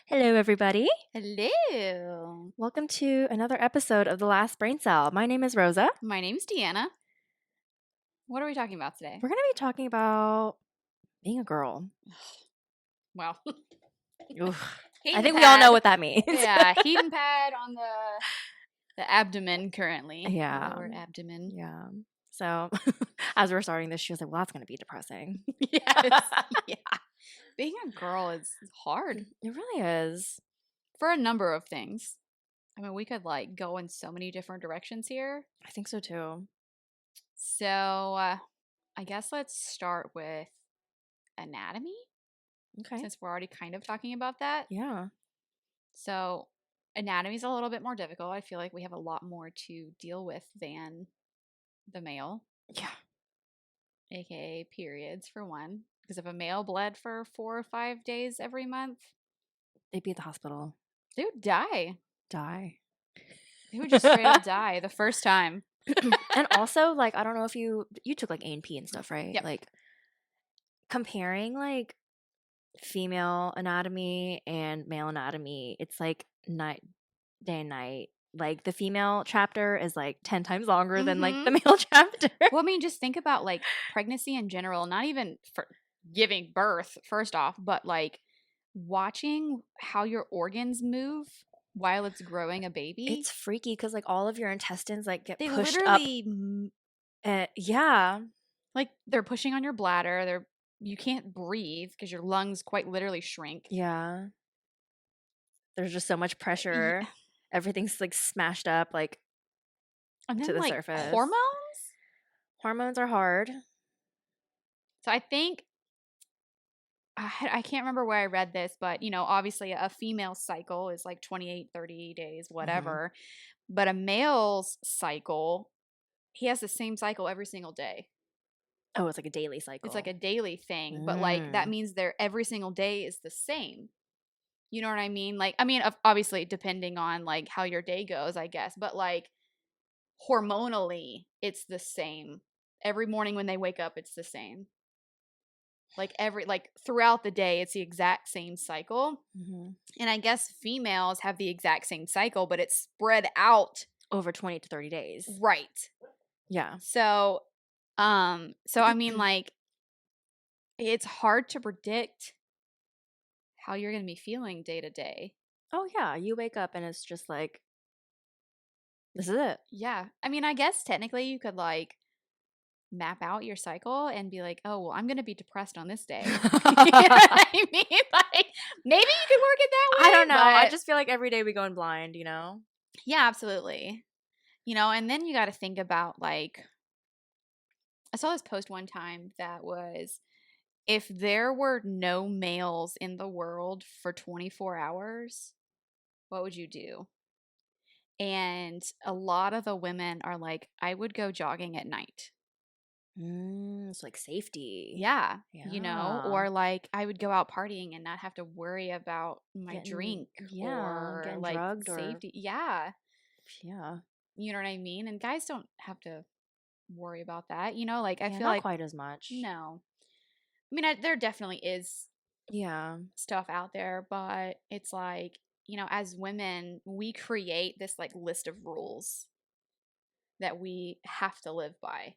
Hello, everybody. Hello. Welcome to another episode of The Last Brain Cell. My name is Rosa. My name's Deanna. What are we talking about today? We're going to be talking about being a girl. Well, Oof. I heating think we all know pad. what that means. Yeah, heating pad on the abdomen currently. Yeah. Lower abdomen. Yeah. So, as we're starting this, she was like, well, that's going to be depressing. Yes. Yeah. Being a girl is hard It really is. for a number of things. I mean, we could go in so many different directions here. I think so too. So, I guess let's start with anatomy Okay. since we're already kind of talking about that. Yeah. So, anatomy is a little bit more difficult. I feel like we have a lot more to deal with than the male, Yeah. aka periods, for one. Because if a male bled for 4 or 5 days every month, They'd be at the hospital. they would die. Die. They would just straight up die the first time. And also, I don't know if you took A&P and stuff, right? Yep. Comparing female anatomy and male anatomy, it's like night day and night. Like the female chapter is 10 times longer than the male chapter. Well, I mean, just think about pregnancy in general, not even for giving birth, first off, but watching how your organs move while it's growing a baby. It's freaky because all of your intestines get They pushed literally up. Yeah. they're pushing on your bladder. You can't breathe because your lungs quite literally shrink. Yeah. There's just so much pressure. Everything's smashed up And then to the surface. Hormones are hard. So I think I can't remember where I read this, but obviously a female cycle is 28, 30 days, whatever. But a male's cycle, he has the same cycle every single day. Oh, it's a daily cycle. It's a daily thing, but that means every single day is the same. You know what I mean? Obviously depending on how your day goes, I guess, but hormonally it's the same. Every morning when they wake up, it's the same. Throughout the day, it's the exact same cycle. And I guess females have the exact same cycle, but it's spread out over 20 to 30 days. Right. Yeah. So I mean, it's hard to predict how you're going to be feeling day to day. Oh, yeah. You wake up and it's just this is it. Yeah. I mean, I guess technically you could map out your cycle and be oh, well, I'm going to be depressed on this day. You know what I mean? Maybe you could work it that way. I don't know. I just feel every day we go in blind, Yeah, absolutely. And then you got to think about I saw this post one time that was, if there were no males in the world for 24 hours, what would you do? And a lot of the women are I would go jogging at night. It's safety. Yeah. Or I would go out partying and not have to worry about my drink. Or getting drugged safety. Or... Yeah. Yeah. You know what I mean? And guys don't have to worry about that. I feel not quite as much. No. I mean, there definitely is stuff out there, but it's as women, we create this list of rules that we have to live by.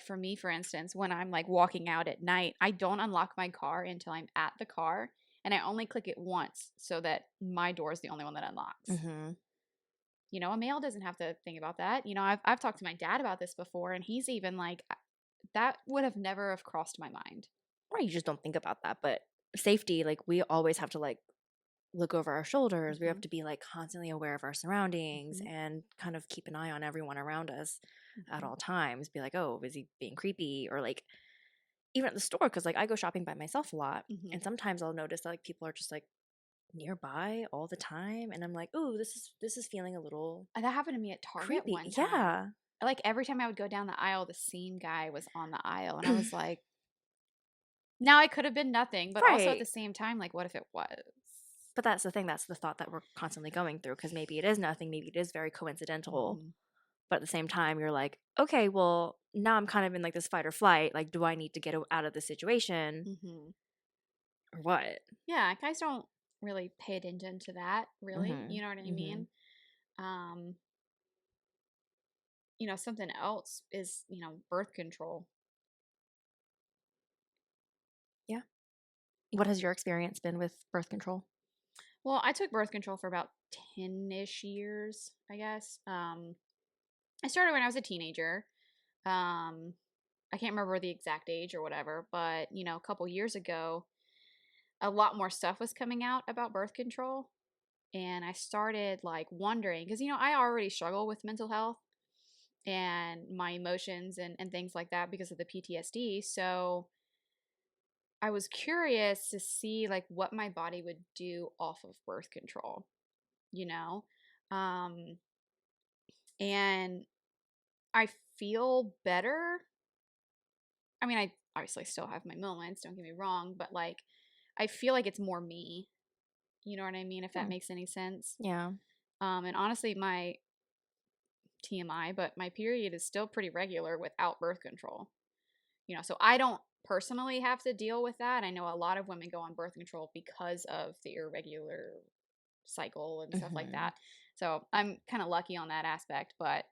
For me, for instance, when I'm walking out at night, I don't unlock my car until I'm at the car, and I only click it once so that my door is the only one that unlocks. A male doesn't have to think about that. I've talked to my dad about this before, and he's even that would have never have crossed my mind. Or you just don't think about that, but safety, we always have to look over our shoulders. We have to be constantly aware of our surroundings and kind of keep an eye on everyone around us at all times. Be oh, is he being creepy? Or even at the store, because I go shopping by myself a lot, and sometimes I'll notice that people are just nearby all the time, and I'm oh, this is feeling a little... That happened to me at Target creepy. one time. Yeah. Every time I would go down the aisle, the same guy was on the aisle, and I was now it could have been nothing, but also at the same time, what if it was? But that's the thing. That's the thought that we're constantly going through, because maybe it is nothing. Maybe it is very coincidental. But at the same time, you're okay, well, now I'm kind of in this fight or flight. Do I need to get out of the situation? Or what? Yeah, guys don't really pay attention to that, really. Mm-hmm. You know what I Mm-hmm. mean? Um, something else is, birth control. Yeah. What has your experience been with birth control? Well, I took birth control for about 10-ish years, I guess. I started when I was a teenager. Um, I can't remember the exact age or whatever, but, a couple years ago, a lot more stuff was coming out about birth control. And I started like wondering, because, I already struggle with mental health and my emotions and things like that because of the PTSD. So I was curious to see like what my body would do off of birth control, you know? Um, and I feel better. I mean, I obviously still have my moments, don't get me wrong, but like I feel like it's more me. You know what I mean? If that Hmm. makes any sense. Yeah. And honestly, my TMI, but my period is still pretty regular without birth control. So I don't personally have to deal with that. I know a lot of women go on birth control because of the irregular cycle and stuff like Mm-hmm. that. So I'm kind of lucky on that aspect, but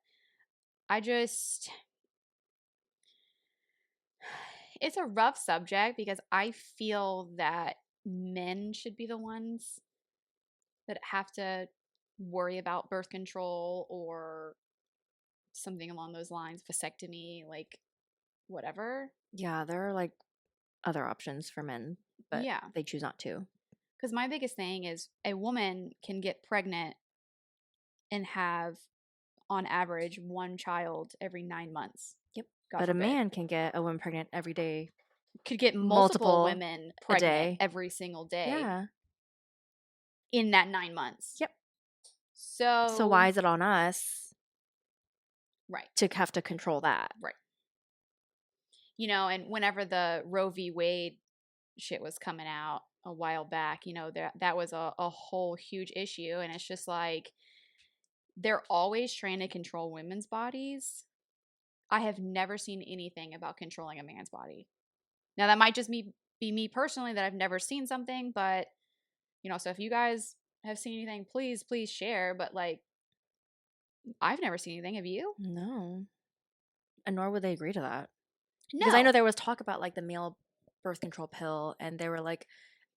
I just it's a rough subject because I feel that men should be the ones that have to worry about birth control or something along those lines, vasectomy, like whatever. Yeah, there are like other options for men, but Yeah. they choose not to. Because my biggest thing is a woman can get pregnant and have, on average, one child every 9 months. Yep. God But a forbid. man can get a woman pregnant every day, Could get multiple multiple women a pregnant day. every single day Yeah. in that 9 months. Yep. So why So, is it on us right, to have to control that? right. And whenever the Roe v. Wade shit was coming out a while back, that was a whole huge issue. And it's just like, they're always trying to control women's bodies. I have never seen anything about controlling a man's body. Now that might just be me personally that I've never seen something, but so if you guys have seen anything, please share. But like, I've never seen anything. Have you? No. And nor would they agree to that. Because I know No. there was talk about like the male birth control pill, and they were like,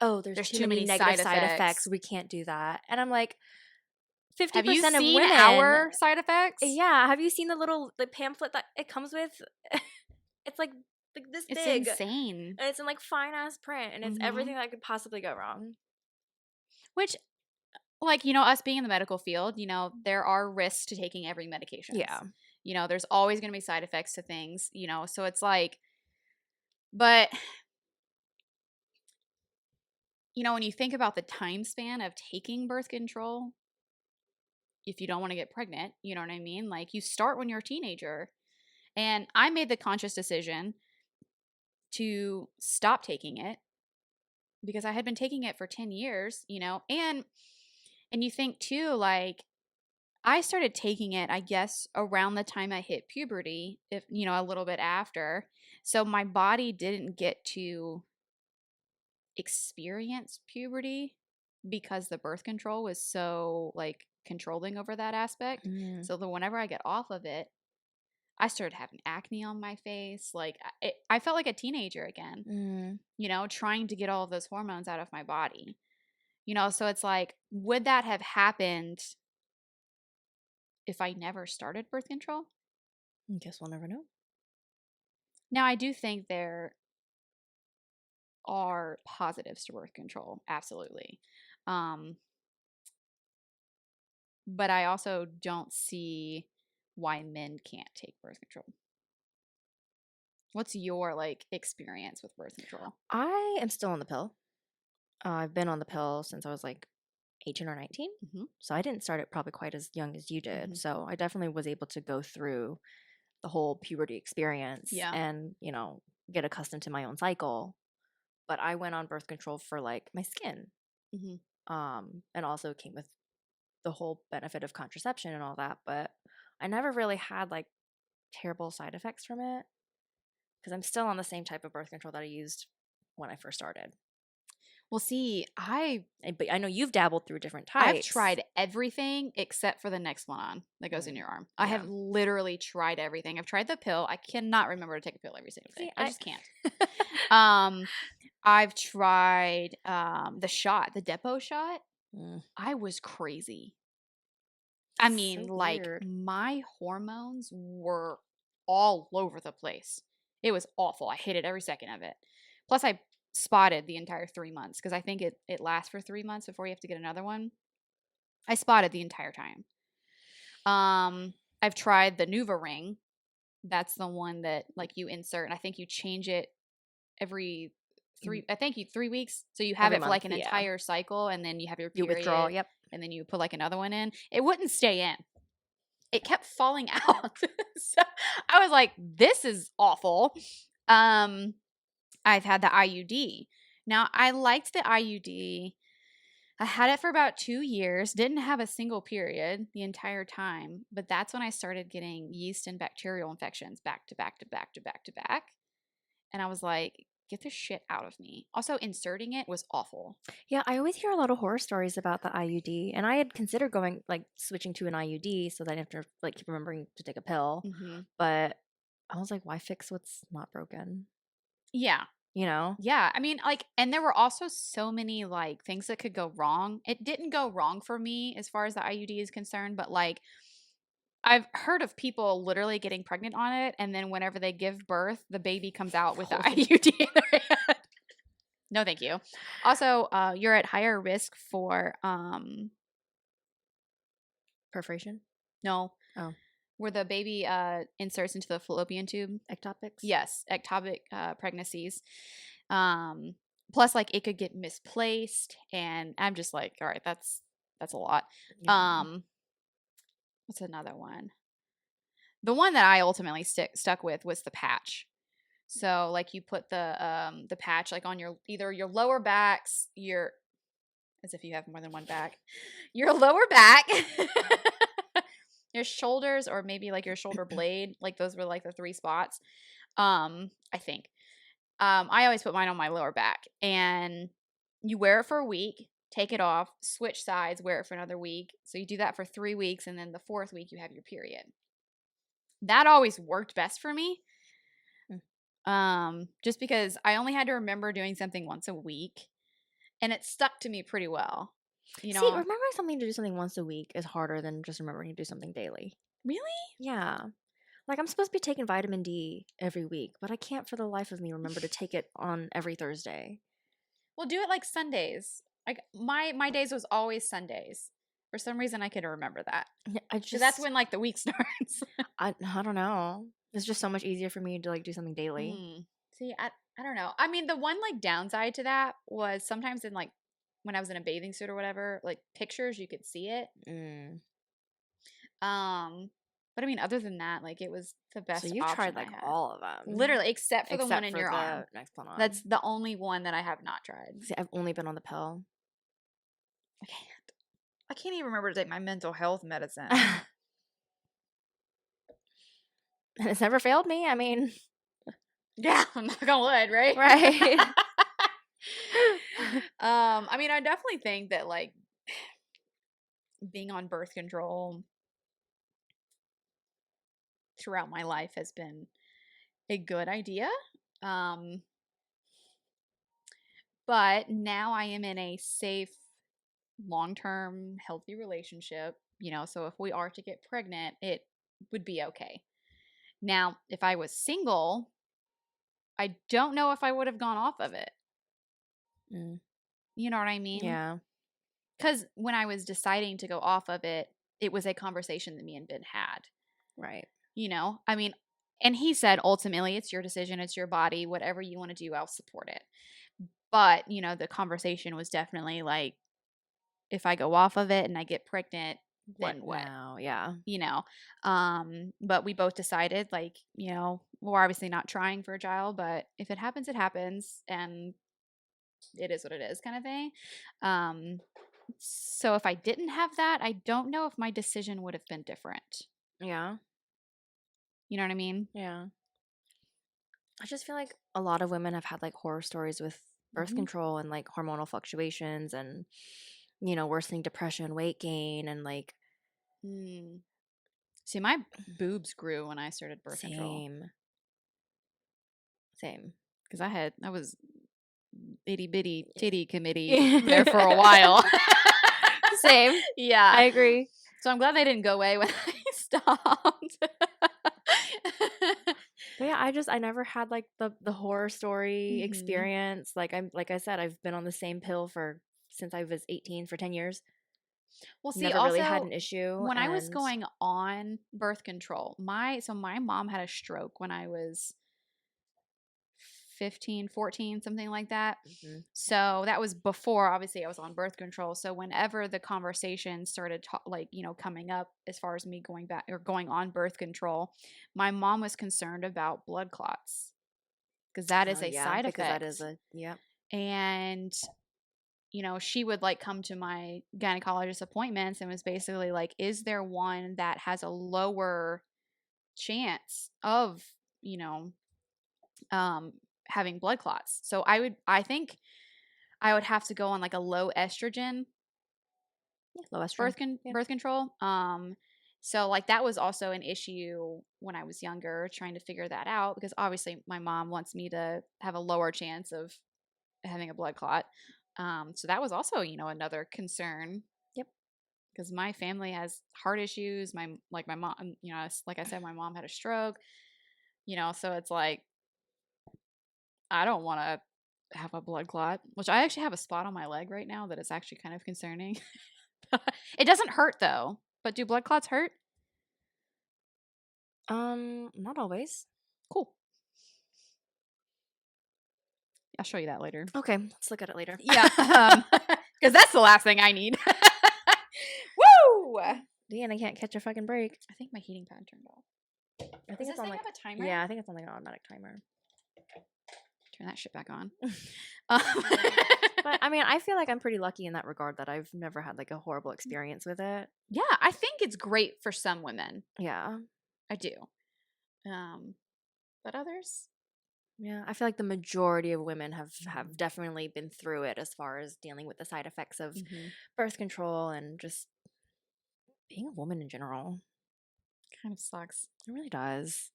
oh, there's There's too too many many negative side side effects. effects. We can't do that. And I'm like, Have you 50% of seen women, our side effects? yeah. Have you seen the pamphlet that it comes with? It's like this It's big, and insane. it's in like fine ass print, and it's Mm-hmm. everything that could possibly go wrong. Which, like, us being in the medical field, there are risks to taking every medications. Yeah. There's always going to be side effects to things, so it's like, but, when you think about the time span of taking birth control, if you don't want to get pregnant, you know what I mean? Like, you start when you're a teenager. And I made the conscious decision to stop taking it because I had been taking it for 10 years, and you think too, like, I started taking it, I guess, around the time I hit puberty, if a little bit after. So my body didn't get to experience puberty because the birth control was so like controlling over that aspect. Mm, So that whenever I get off of it, I started having acne on my face. Like I felt like a teenager again, mm. trying to get all of those hormones out of my body. So it's like, would that have happened if I never started birth control? Guess we'll never know. Now, I do think there are positives to birth control, absolutely. Um, but I also don't see why men can't take birth control. What's your like experience with birth control? I am still on the pill. I've been on the pill since I was like 18 or 19. Mm-hmm. So I didn't start it probably quite as young as you did. Mm-hmm. So I definitely was able to go through the whole puberty experience Yeah. and, get accustomed to my own cycle. But I went on birth control for like my skin. Mm-hmm. And also came with the whole benefit of contraception and all that. But I never really had like terrible side effects from it because I'm still on the same type of birth control that I used when I first started. Well, see, But I know you've dabbled through different I've types. tried everything except for the next one on that goes in your arm. I have literally tried everything. I've tried the pill. I cannot remember to take a pill every single day. See, I just can't. I've tried the shot, the depot shot. I was crazy. I mean, so like weird. my hormones were all over the place. It was awful. I hated every second of it. Plus, I spotted the entire 3 months because I think it lasts for 3 months before you have to get another one. I spotted the entire time. I've tried the Nuva ring. That's the one that like you insert, and I think you change it every 3 weeks. So you have Every it for month, like an entire cycle, and then you have your You period. withdraw, yep. And then you put like another one in. It wouldn't stay in. It kept falling out. So I was like, this is awful. I've had the IUD. Now I liked the IUD. I had it for about 2 years, didn't have a single period the entire time, but that's when I started getting yeast and bacterial infections back to back to back to back to back. And I was like, get this shit out of me. Also, inserting it was awful. Yeah, I always hear a lot of horror stories about the IUD, and I had considered going like switching to an IUD so that I have to like keep remembering to take a pill. But I was like, why fix what's not broken? Yeah. You know? Yeah. I mean, like, and there were also so many like things that could go wrong. It didn't go wrong for me as far as the IUD is concerned, but like I've heard of people literally getting pregnant on it, and then whenever they give birth, the baby comes out with the IUD in their head. No, thank you. Also, you're at higher risk for Perforation? no. Oh. Where the baby inserts into the fallopian tube. Ectopics? Yes, ectopic pregnancies. Plus, like it could get misplaced, and I'm just like, all right, that's a lot. Yeah. What's another one? The one that I ultimately stuck with was the patch. So like you put the patch like on your either your lower backs, your as if you have more than one back, your lower back, your shoulders, or maybe like your shoulder blade. Like those were like the 3 spots. I think. I always put mine on my lower back, and you wear it for a week, take it off, switch sides, wear it for another week. So you do that for 3 weeks, and then the 4th week you have your period. That always worked best for me. Just because I only had to remember doing something once a week, and it stuck to me pretty well. You know, See, remembering something to do something once a week is harder than just remembering to do something daily. Really? Yeah. Like I'm supposed to be taking vitamin D every week, but I can't for the life of me remember to take it on every Thursday. Well, do it like Sundays. Like my days was always Sundays. For some reason, I could remember that. Yeah, So that's when like the week starts. I don't know. It's just so much easier for me to like do something daily. See, I don't know. I mean, the one like downside to that was sometimes in like when I was in a bathing suit or whatever, like pictures you could see it. But I mean, other than that, like it was the best. So you tried like all of them, literally, except for the one in your arm. Next one on. That's the only one that I have not tried. See, I've only been on the pill. I can't even remember to take my mental health medicine. And it's never failed me. I mean, yeah, I'm not gonna wood, right? Right. I mean, I definitely think that like being on birth control throughout my life has been a good idea. But now I am in a safe, long-term, healthy relationship, you know, so if we are to get pregnant, it would be okay. Now, if I was single, I don't know if I would have gone off of it. You know what I mean? Yeah. Because when I was deciding to go off of it, it was a conversation that me and Ben had. Right. You know, I mean, and he said, ultimately, it's your decision, it's your body, whatever you want to do, I'll support it. But, you know, the conversation was definitely like, if I go off of it and I get pregnant, then what? Now? Yeah. You know, but we both decided, like, you know, we're obviously not trying for a child, but if it happens, it happens, and it is what it is, kind of thing. So if I didn't have that, I don't know if my decision would have been different. Yeah. You know what I mean? Yeah. I just feel like a lot of women have had like horror stories with birth control and like hormonal fluctuations and, you know, worsening depression, weight gain, and like. See, my boobs grew when I started birth control. Same. Because I was itty bitty titty committee there for a while. Same. Yeah. I agree. So I'm glad they didn't go away when I stopped. But yeah, I never had like the horror story experience. Like I said, I've been on the same pill since I was 18 for 10 years. Well, see, never really had an issue. when I was going on birth control, my mom had a stroke when I was 15, 14, something like that. So that was before, obviously, I was on birth control. So whenever the conversation started, coming up as far as me going back or going on birth control, my mom was concerned about blood clots because that is a side effect. Because that is And she would like come to my gynecologist appointments and was basically like, is there one that has a lower chance of, having blood clots? So I think I would have to go on like a low estrogen, birth control. So like that was also an issue when I was younger, trying to figure that out because obviously my mom wants me to have a lower chance of having a blood clot. So that was also, another concern. Yep. Because my family has heart issues. My mom, like I said, my mom had a stroke. So it's like I don't want to have a blood clot, which I actually have a spot on my leg right now that is actually kind of concerning. It doesn't hurt though. But do blood clots hurt? Not always. Cool. I'll show you that later. Okay, let's look at it later. Yeah, because that's the last thing I need. Woo! Dan, I can't catch a fucking break. I think my heating pad turned off. I think it's on like have a timer. Yeah, I think it's on like an automatic timer. Turn that shit back on. But I mean, I feel like I'm pretty lucky in that regard that I've never had like a horrible experience with it. Yeah, I think it's great for some women. Yeah, I do. But others? Yeah, I feel like the majority of women have definitely been through it as far as dealing with the side effects of birth control and just being a woman in general. Kind of sucks. It really does.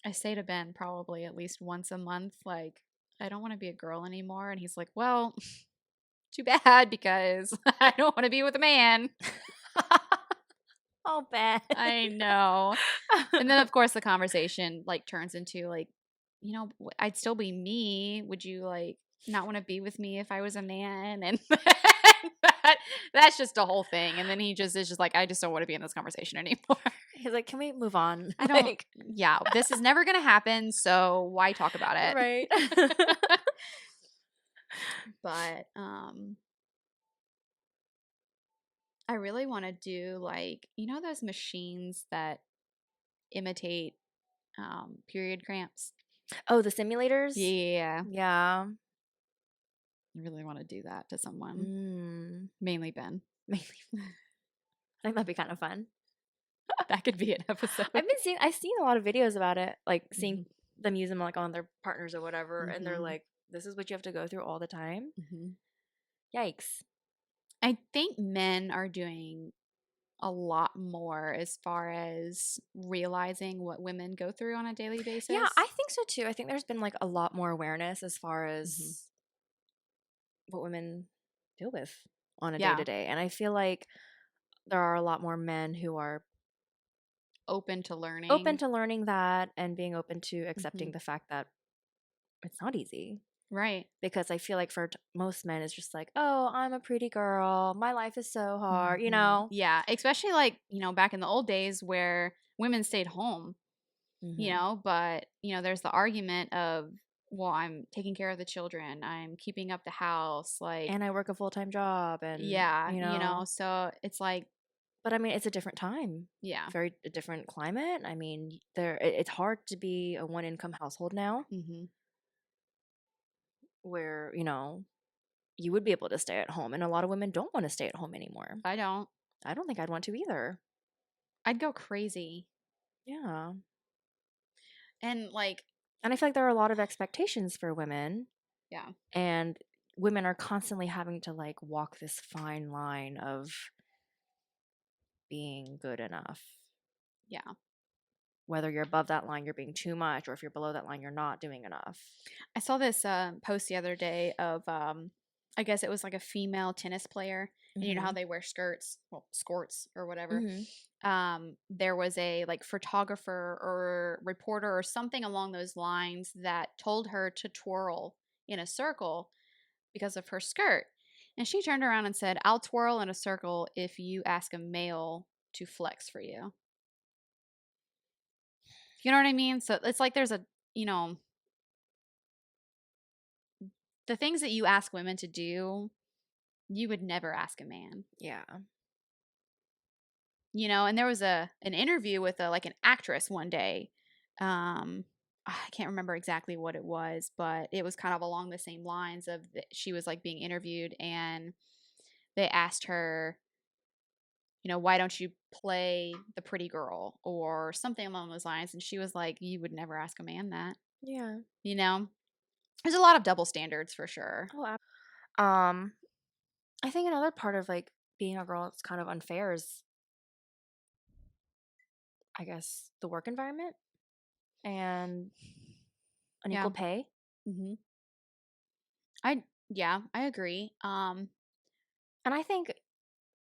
I say to Ben probably at least once a month, like, I don't want to be a girl anymore. And he's like, well, too bad because I don't want to be with a man. Oh, bad. I know. And then, of course, the conversation like turns into like, I'd still be me. Would you like not want to be with me if I was a man? And that's just a whole thing. And then he just is just like, I just don't want to be in this conversation anymore. He's like, can we move on? I don't. Yeah, this is never gonna happen. So why talk about it? Right. But I really want to do like those machines that imitate period cramps. Oh, the simulators? Yeah. Yeah. I really want to do that to someone. Mainly Ben. I think that'd be kind of fun. That could be an episode. I've seen a lot of videos about it, like seeing them use them like on their partners or whatever, and they're like, this is what you have to go through all the time. Yikes. I think men are doing a lot more as far as realizing what women go through on a daily basis. Yeah, I think so too. I think there's been like a lot more awareness as far as what women deal with on a day to day. And I feel like there are a lot more men who are open to learning that and being open to accepting the fact that it's not easy. Right. Because I feel like for most men, it's just like, oh, I'm a pretty girl. My life is so hard, you know? Yeah. Especially like, back in the old days where women stayed home, but, there's the argument of, well, I'm taking care of the children. I'm keeping up the house. Like, and I work a full-time job. And, so it's like. But I mean, it's a different time. Yeah. Very a different climate. I mean, it's hard to be a one-income household now. Where, you would be able to stay at home. And a lot of women don't want to stay at home anymore. I don't think I'd want to either. I'd go crazy. Yeah. And I feel like there are a lot of expectations for women. Yeah. And women are constantly having to like walk this fine line of being good enough. Yeah. Whether you're above that line, you're being too much, or if you're below that line, you're not doing enough. I saw this post the other day of, I guess it was like a female tennis player. And you know how Mm-hmm. they wear skirts, well, skirts or whatever. Mm-hmm. There was a like photographer or reporter or something along those lines that told her to twirl in a circle because of her skirt. And she turned around and said, I'll twirl in a circle if you ask a male to flex for you. You know what I mean? So it's like there's a, you know, the things that you ask women to do, you would never ask a man. Yeah. You know, and there was an interview with a like an actress one day. I can't remember exactly what it was, but it was kind of along the same lines of she was like being interviewed and they asked her, you know, why don't you play the pretty girl or something along those lines, and she was like, you would never ask a man that. Yeah. You know, there's a lot of double standards for sure. Oh, I think another part of like being a girl that's kind of unfair is, I guess, the work environment and Yeah. unequal pay. hmm I yeah, I agree. And I think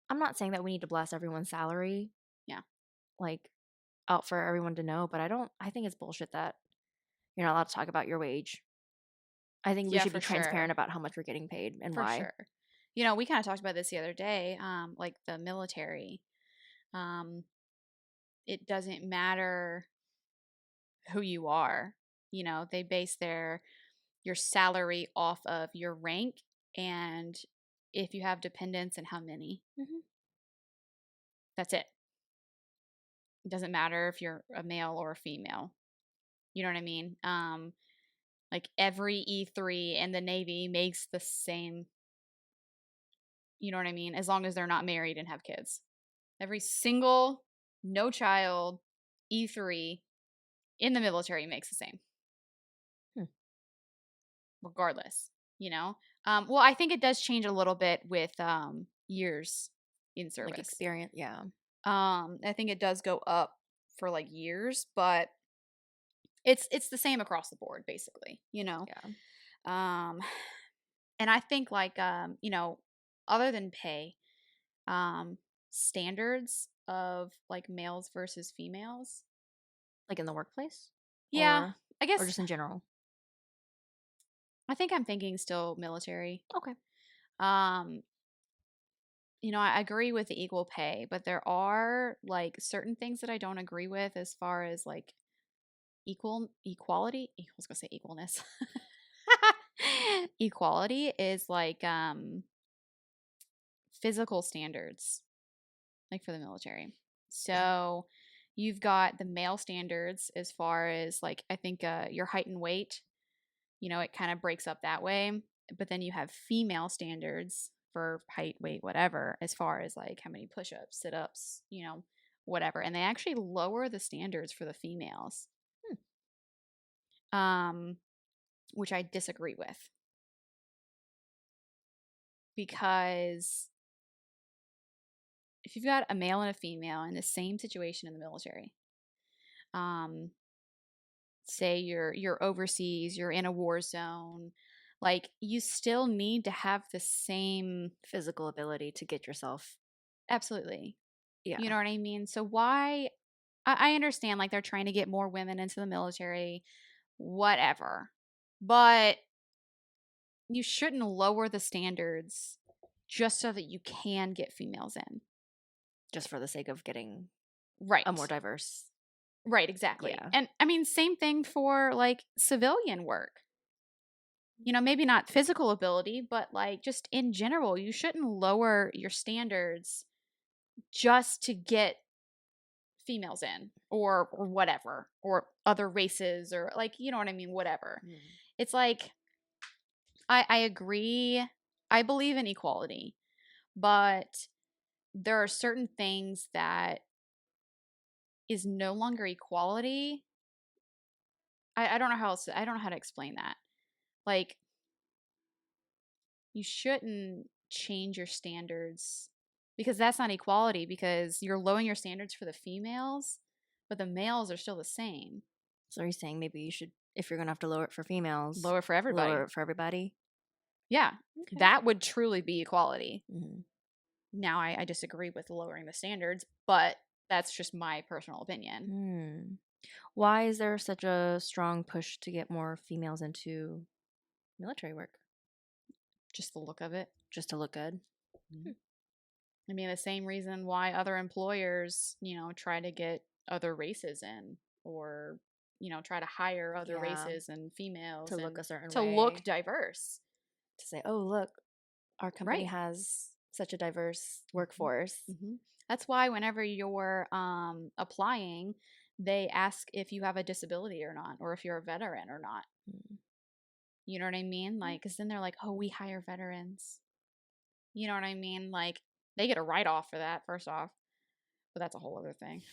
I'm not saying that we need to bless everyone's salary, Yeah. like out for everyone to know, but I think it's bullshit that you're not allowed to talk about your wage. I think we Yeah, should be for transparent sure. about how much we're getting paid and For why. sure. You know, we kind of talked about this the other day, like the military. Um, it doesn't matter who you are. You know, they base your salary off of your rank and if you have dependents and how many. Hmm. That's it. It doesn't matter if you're a male or a female. You know what I mean? Like every E3 in the Navy makes the same, you know what I mean? As long as they're not married and have kids. Every single no child E3 in the military makes the same, Hmm. regardless, you know? Well, I think it does change a little bit with years in Like service. experience, yeah. I think it does go up for like years, but it's the same across the board, basically, you know? Yeah. Um, and I think like you know, other than pay, um, standards of like males versus females. Like in the workplace Yeah, or I or guess just in general. I think I'm thinking still military. Okay. Um, you know, I agree with the equal pay, but there are like certain things that I don't agree with as far as like equality. I was gonna say equalness. Equality is like physical standards, like for the military. So you've got the male standards as far as like I think your height and weight, you know, it kind of breaks up that way. But then you have female standards for height, weight, whatever, as far as like how many push ups, sit ups, you know, whatever. And they actually lower the standards for the females, um, which I disagree with because if you've got a male and a female in the same situation in the military, um, say you're overseas, you're in a war zone, like you still need to have the same Physical ability to get yourself. absolutely. You Yeah. know what I mean? So why I understand like they're trying to get more women into the military, whatever. But you shouldn't lower the standards just so that you can get females in. Just for the sake of getting a more Right. diverse. Right, exactly. Yeah. And I mean same thing for like civilian work. You know, maybe not physical ability, but like just in general, you shouldn't lower your standards just to get females in or whatever or other races or like you know what I mean, whatever. Mm. It's like I agree. I believe in equality, but there are certain things that is no longer equality. I don't know how else I don't know how to explain that. Like you shouldn't change your standards, because that's not equality, because you're lowering your standards for the females, but the males are still the same. So are you saying maybe you should, if you're gonna have to lower it for females, Lower for everybody. lower it for everybody? Yeah. Okay. That would truly be equality. Mm-hmm. Now, I disagree with lowering the standards, but that's just my personal opinion. Why is there such a strong push to get more females into military work? Just the look of it. Just to look good? Mm-hmm. I mean, the same reason why other employers, try to get other races in, or, try to hire other races and females to look a certain to way. look diverse. To say, oh, look, our company Right. has such a diverse workforce. Mm-hmm. That's why whenever you're applying, they ask if you have a disability or not, or if you're a veteran or not. You know what I mean? Like, because then they're like, oh, we hire veterans. You know what I mean? Like, they get a write-off for that, first off. But that's a whole other thing.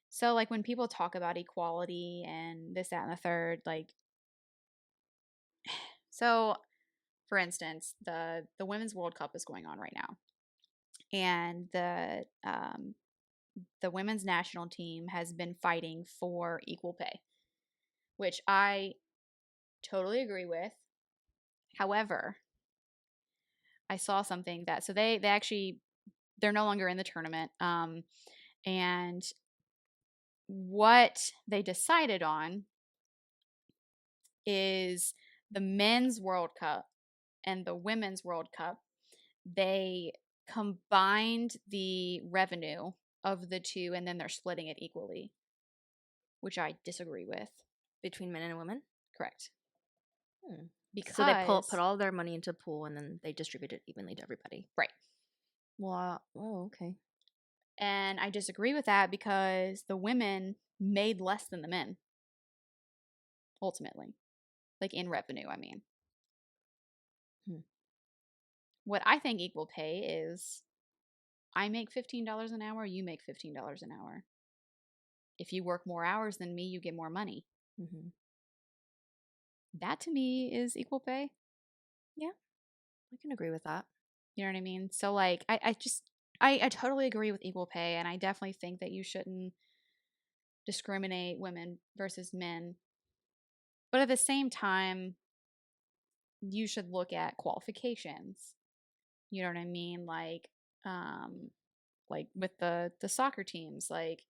So, like, when people talk about equality and this, that, and the third, like, so, for instance, the Women's World Cup is going on right now. And the women's national team has been fighting for equal pay, which I totally agree with. However, I saw something that, so they actually, they're no longer in the tournament. And what they decided on is the men's World Cup and the women's World Cup. They combined the revenue of the two, and then they're splitting it equally, which I disagree with. Between men and women? Correct. Because so they put all their money into a pool and then they distribute it evenly to everybody. Right. Well, okay. And I disagree with that because the women made less than the men. Ultimately. Like, in revenue, I mean. What I think equal pay is, I make $15 an hour, you make $15 an hour. If you work more hours than me, you get more money. Mm-hmm. That to me is equal pay. Yeah, I can agree with that. You know what I mean? So, like, I totally agree with equal pay, and I definitely think that you shouldn't discriminate women versus men. But at the same time, you should look at qualifications. You know what I mean? Like with the soccer teams, like,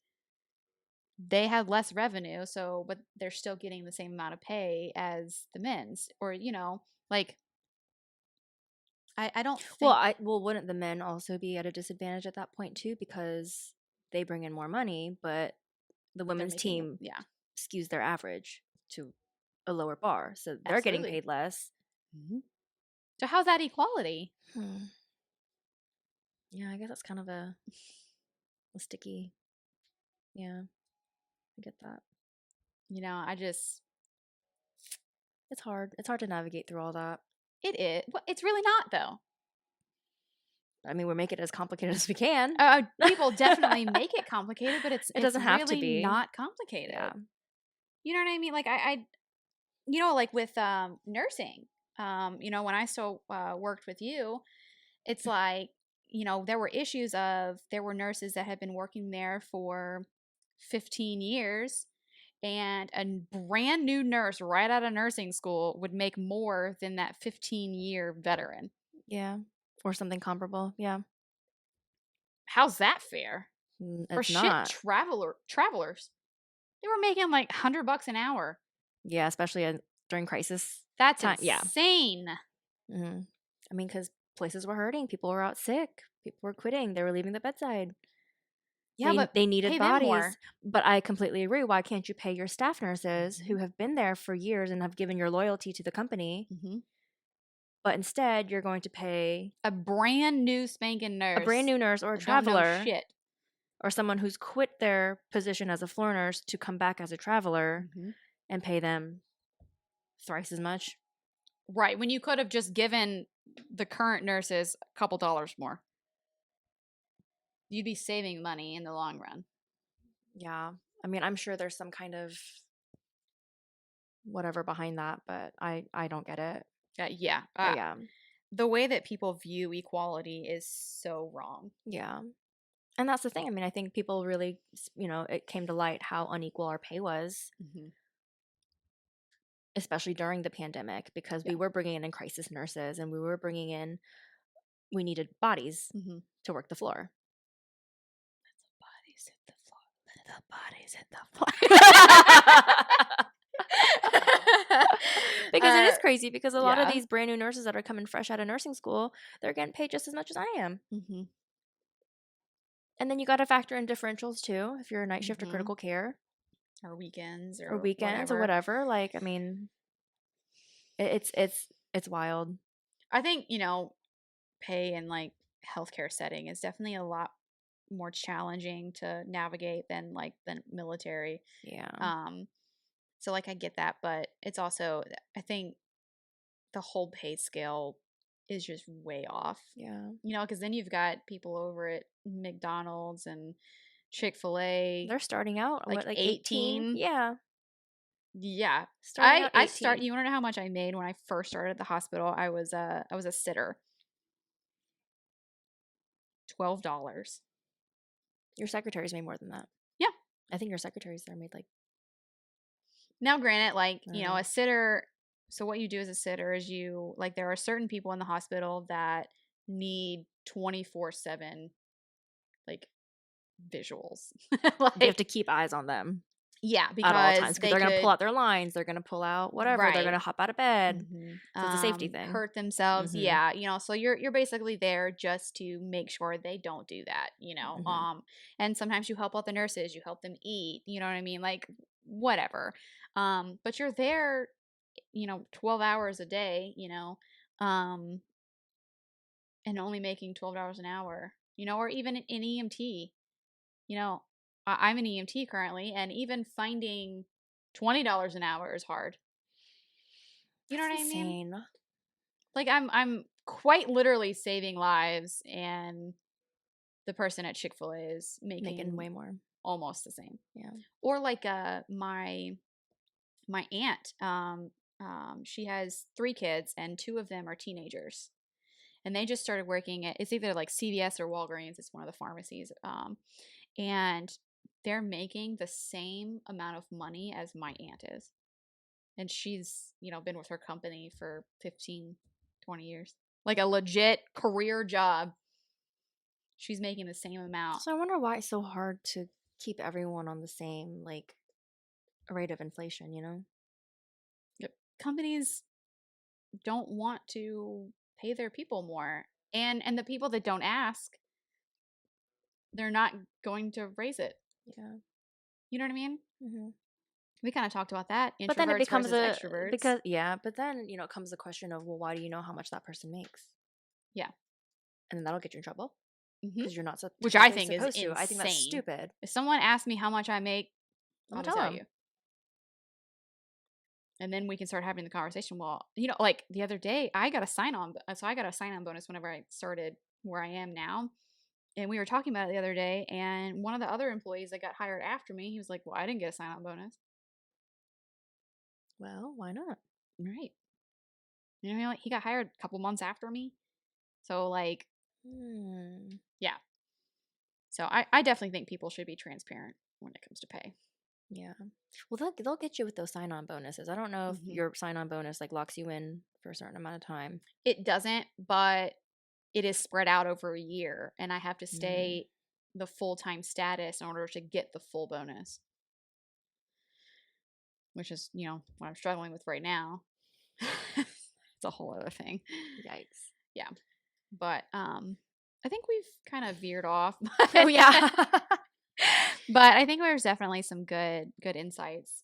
they had less revenue, but they're still getting the same amount of pay as the men's, or, like, I don't think. Well, wouldn't the men also be at a disadvantage at that point too, because they bring in more money, but the women's team skews their average to a lower bar, so they're getting paid less. Mm-hmm. So how's that equality? Yeah, I guess that's kind of a sticky. Yeah, I get that. It's hard. It's hard to navigate through all that. It is. Well, it's really not, though. I mean, we're making it as complicated as we can. People definitely make it complicated, but it doesn't have to be. Not complicated. Yeah. You know what I mean? Like, like with nursing, when I still worked with you, it's like, there were issues of, there were nurses that had been working there for 15 years, and a brand new nurse right out of nursing school would make more than that 15-year veteran. Yeah. Or something comparable. Yeah. How's that fair? It's not. Travelers. They were making like $100 an hour. Yeah, especially during crisis. That's insane. Yeah. Mm-hmm. I mean, because places were hurting. People were out sick. People were quitting. They were leaving the bedside. Yeah, but they needed bodies. But I completely agree. Why can't you pay your staff nurses who have been there for years and have given your loyalty to the company? Mm-hmm. But instead, you're going to pay a brand new spanking nurse, or a traveler, or someone who's quit their position as a floor nurse to come back as a traveler, and pay them thrice as much. Right, when you could have just given the current nurses a couple dollars more. You'd be saving money in the long run. Yeah. I mean, I'm sure there's some kind of whatever behind that, but I don't get it. Yeah. But yeah. The way that people view equality is so wrong. Yeah. And that's the thing. I mean, I think people really, it came to light how unequal our pay was, especially during the pandemic, because we were bringing in crisis nurses, and we needed bodies to work the floor. Let the bodies hit the floor. Because it is crazy, because a lot of these brand new nurses that are coming fresh out of nursing school, they're getting paid just as much as I am. And then you got to factor in differentials too, if you're a night shift or critical care, or weekends or whatever. Like, I mean, it's wild. I think, pay in like healthcare setting is definitely a lot more challenging to navigate than like the military. Yeah. So like I get that, but it's also, I think the whole pay scale is just way off. Yeah. Because then you've got people over at McDonald's and Chick-fil-A. They're starting out like 18? Yeah. Yeah. Starting out 18. You want to know how much I made when I first started at the hospital? I was a sitter. $12. Your secretaries made more than that. Yeah. I think your secretaries there made like. Now, granted, like, a sitter. So what you do as a sitter is there are certain people in the hospital that need 24/7, like, visuals. You have to keep eyes on them. Yeah, because at all times, because they're going to pull out their lines, they're going to pull out whatever, they're going to Right. hop out of bed. So it's a safety thing. Hurt themselves. Yeah. So you're basically there just to make sure they don't do that, and sometimes you help out the nurses, you help them eat, you know what I mean? Like, whatever. But you're there, 12 hours a day, and only making $12 an hour, or even an EMT. I'm an EMT currently, and even finding $20 an hour is hard. You know what I mean? Like, I'm quite literally saving lives, and the person at Chick-fil-A is making way more, almost the same. Yeah. Or like my aunt, she has 3 kids, and 2 of them are teenagers, and they just started working at, it's either like CVS or Walgreens. It's one of the pharmacies, and they're making the same amount of money as my aunt is. And she's, been with her company for 15, 20 years. Like a legit career job. She's making the same amount. So I wonder why it's so hard to keep everyone on the same, like, rate of inflation, Yep. Companies don't want to pay their people more. And the people that don't ask, they're not going to raise it. Yeah. You know what I mean? We kind of taled about that. Introverts but then it becomes versus extroverts. But then, it comes the question of, well, why do you know how much that person makes? Yeah. And then that'll get you in trouble. Because you're not supposed to. Which I think is insane. I think that's stupid. If someone asks me how much I make, I'll tell you. And then we can start having the conversation. Well, like the other day, I got a sign-on bonus whenever I started where I am now. And we were talking about it the other day, and one of the other employees that got hired after me, he was like, well, I didn't get a sign-on bonus. Well, why not? Right. Like, he got hired a couple months after me. So, like, yeah. So I definitely think people should be transparent when it comes to pay. Yeah. Well, they'll get you with those sign-on bonuses. I don't know if your sign-on bonus like locks you in for a certain amount of time. It doesn't, but it is spread out over a year, and I have to stay the full-time status in order to get the full bonus, which is, what I'm struggling with right now. It's a whole other thing. Yikes. Yeah. But I think we've kind of veered off. Oh, yeah. But I think there's definitely some good insights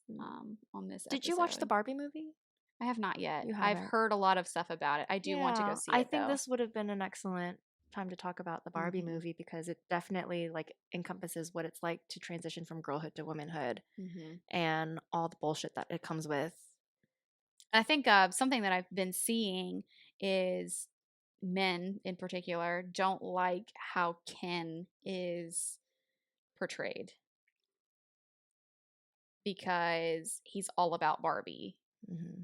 on this Did you watch the Barbie movie? I have not yet. I've heard a lot of stuff about it. I do want to go see it, I think this would have been an excellent time to talk about the Barbie movie, because it definitely like encompasses what it's like to transition from girlhood to womanhood and all the bullshit that it comes with. I think something that I've been seeing is men in particular don't like how Ken is portrayed, because he's all about Barbie. Mm-hmm.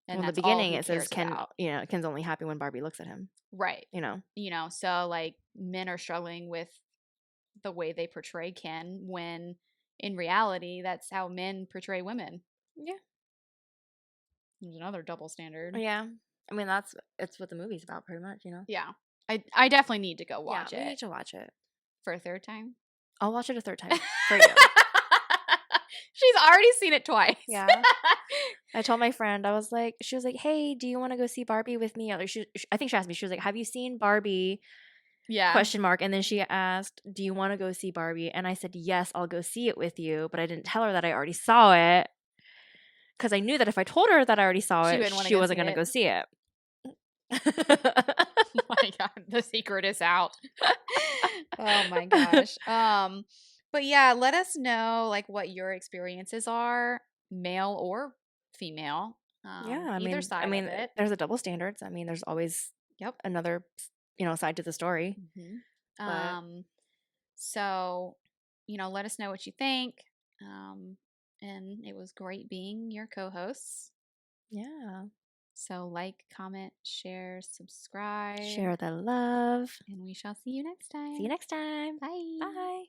And Well, in the that's all beginning, he it says cares Ken, about. Ken's only happy when Barbie looks at him. Right. You know? So like men are struggling with the way they portray Ken when in reality, that's how men portray women. Yeah. There's another double standard. Yeah. I mean, it's what the movie's about, pretty much, you know? Yeah. I definitely need to go Yeah, watch we it need to watch it. for a third time. I'll watch it a third time for you. She's already seen it twice. Yeah. I told my friend, she was like, hey, do you want to go see Barbie with me? I think she asked me, she was like, have you seen Barbie? Yeah. Question mark. And then she asked, do you want to go see Barbie? And I said, yes, I'll go see it with you. But I didn't tell her that I already saw it. Because I knew that if I told her that I already saw She it, wouldn't wanna she go wasn't see going to it. go see it. Oh my god, the secret is out. Oh my gosh. But yeah, let us know like what your experiences are, male or female. Yeah, Either side of it. there's a double standards. I mean, there's always Yep. another, side to the story. Mm-hmm. But So, let us know what you think. And it was great being your co-hosts. yeah, So like, comment, share, subscribe. share the love. And we shall see you next time. See you next time. Bye. Bye.